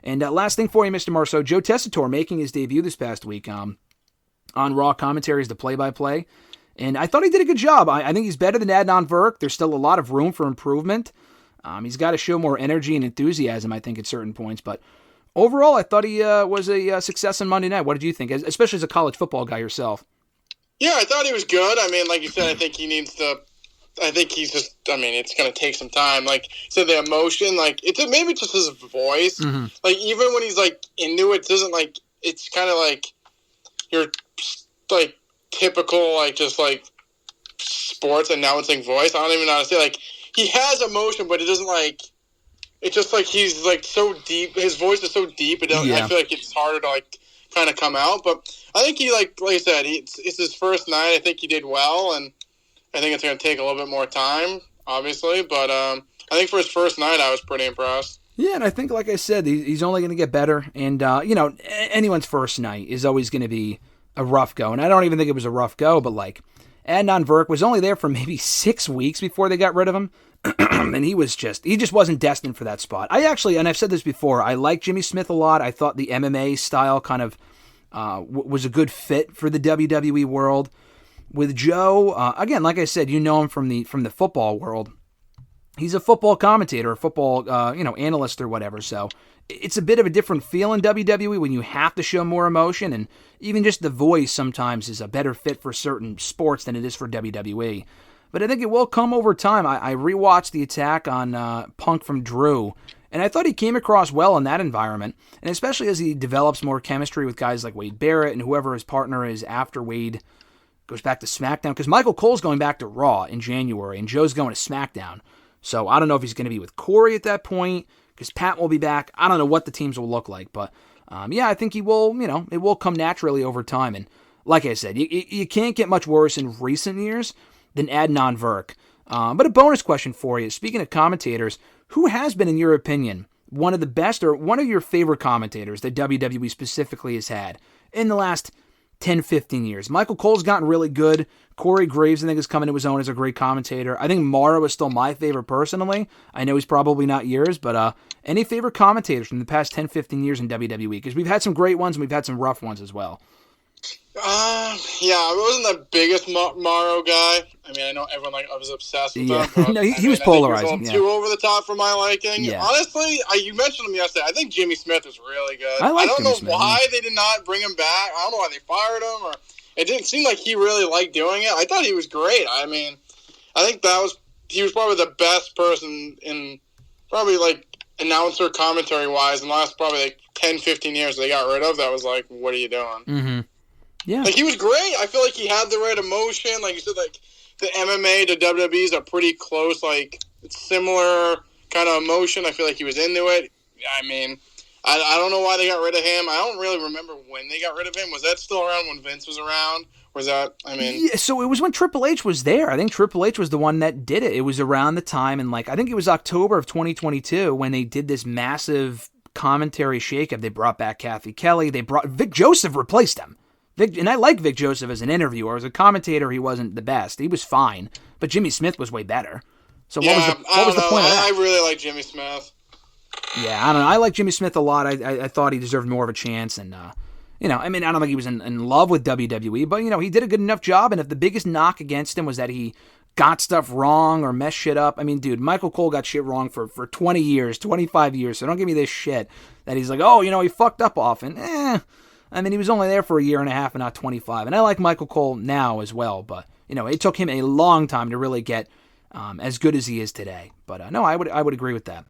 And last thing for you, Mr. Marceau, Joe Tessitore making his debut this past week on Raw commentaries, the play-by-play. And I thought he did a good job. I think he's better than Adnan Virk. There's still a lot of room for improvement. He's got to show more energy and enthusiasm, I think, at certain points. But overall, I thought he was a success on Monday night. What did you think, especially as a college football guy yourself? Yeah, I thought he was good. I mean, like you said, I think he needs to – I think he's just – I mean, it's going to take some time. Like you said, the emotion, like it's maybe just his voice. Mm-hmm. Like even when he's like into it, doesn't like – it's kind of like your like typical like just like sports announcing voice. I don't even know how to say like he has emotion, but it doesn't like – it's just like he's like so deep. His voice is so deep. It doesn't. Yeah. I feel like it's harder to like kind of come out. But I think he like I said, it's his first night. I think he did well, and I think it's going to take a little bit more time, obviously. But I think for his first night, I was pretty impressed. Yeah, and I think, like I said, he's only going to get better. And, anyone's first night is always going to be a rough go. And I don't even think it was a rough go, but, like, Adnan Virk was only there for maybe 6 weeks before they got rid of him. And he just wasn't destined for that spot. I actually, and I've said this before, I like Jimmy Smith a lot. I thought the MMA style kind of was a good fit for the WWE world. With Joe, again, like I said, you know him from the football world. He's a football commentator, a football analyst or whatever. So it's a bit of a different feel in WWE when you have to show more emotion, and even just the voice sometimes is a better fit for certain sports than it is for WWE. But I think it will come over time. I rewatched the attack on Punk from Drew, and I thought he came across well in that environment, and especially as he develops more chemistry with guys like Wade Barrett and whoever his partner is after Wade goes back to SmackDown, because Michael Cole's going back to Raw in January, and Joe's going to SmackDown. So I don't know if he's going to be with Corey at that point, because Pat will be back. I don't know what the teams will look like, but I think he will, it will come naturally over time. And like I said, you can't get much worse in recent years than Adnan Virk. But a bonus question for you. Speaking of commentators, who has been, in your opinion, one of the best or one of your favorite commentators that WWE specifically has had in the last 10, 15 years? Michael Cole's gotten really good. Corey Graves, I think, is coming to his own as a great commentator. I think Morrow is still my favorite personally. I know he's probably not yours, but any favorite commentators from the past 10, 15 years in WWE? Because we've had some great ones and we've had some rough ones as well. I wasn't the biggest Morrow guy. I mean, I know everyone I was obsessed with him. But, no, he was polarizing. I think he was too over the top for my liking. Yeah. Honestly, you mentioned him yesterday. I think Jimmy Smith was really good. I don't know why they did not bring him back. I don't know why they fired him, or it didn't seem like he really liked doing it. I thought he was great. I mean, I think he was probably the best person in probably like announcer commentary wise in the last probably like 10, 15 years they got rid of. That was like, what are you doing? Mm-hmm. Yeah. Like, he was great. I feel like he had the right emotion. Like you said, like, the MMA to WWE's are pretty close. Like, it's similar kind of emotion. I feel like he was into it. I mean, I don't know why they got rid of him. I don't really remember when they got rid of him. Was that still around when Vince was around? Was that, Yeah, so it was when Triple H was there. I think Triple H was the one that did it. It was around the time, and, like, I think it was October of 2022 when they did this massive commentary shakeup. They brought back Kathy Kelly. Vic Joseph replaced him. And I like Vic Joseph as an interviewer. As a commentator, he wasn't the best. He was fine, but Jimmy Smith was way better. So what was the point of that? I really like Jimmy Smith. Yeah, I don't know. I like Jimmy Smith a lot. I thought he deserved more of a chance, and I don't think he was in love with WWE, but he did a good enough job. And if the biggest knock against him was that he got stuff wrong or messed shit up, I mean, dude, Michael Cole got shit wrong for 20 years, 25 years. So don't give me this shit that he's like, oh, he fucked up often. I mean, he was only there for a year and a half and not 25. And I like Michael Cole now as well, but, it took him a long time to really get as good as he is today. But, no, I would agree with that.